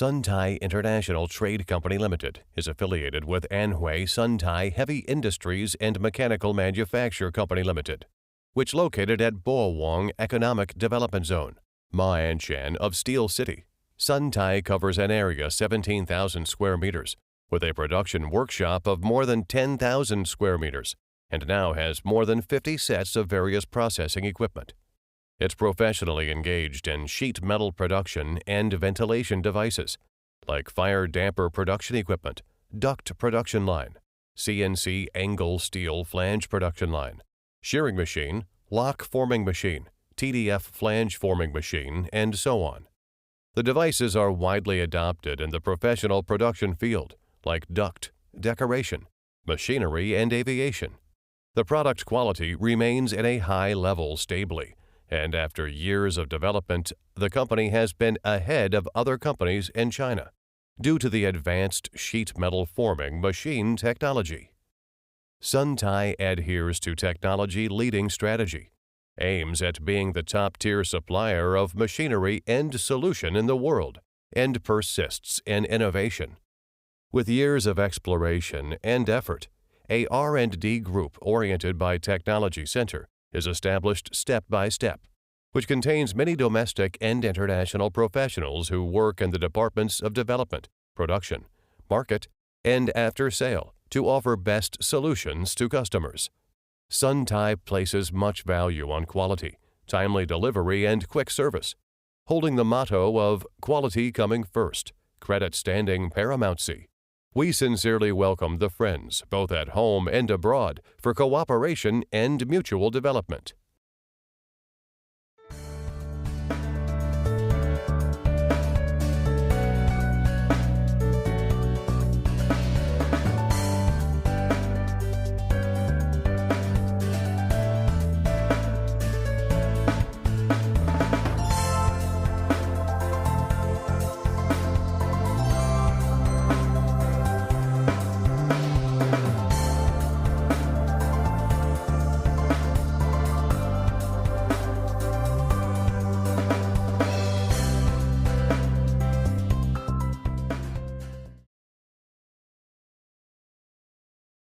Suntai International Trade Company Limited is affiliated with Anhui Suntai Heavy Industries and Mechanical Manufacture Company Limited, which located at Boawong Economic Development Zone, Ma'anshan of Steel City. Suntai covers an area 17,000 square meters, with a production workshop of more than 10,000 square meters, and now has more than 50 sets of various processing equipment. It's professionally engaged in sheet metal production and ventilation devices, like fire damper production equipment, duct production line, CNC angle steel flange production line, shearing machine, lock forming machine, TDF flange forming machine, and so on. The devices are widely adopted in the professional production field, like duct, decoration, machinery, and aviation. The product quality remains at a high level stably, and after years of development, the company has been ahead of other companies in China due to the advanced sheet metal forming machine technology. Suntai adheres to technology leading strategy, aims at being the top-tier supplier of machinery and solution in the world, and persists in innovation. With years of exploration and effort, a R&D group oriented by Technology Center is established step by step, which contains many domestic and international professionals who work in the departments of development, production, market, and after-sale to offer best solutions to customers. Suntai places much value on quality, timely delivery, and quick service, holding the motto of quality coming first, credit standing paramountcy. We sincerely welcome the friends, both at home and abroad, for cooperation and mutual development.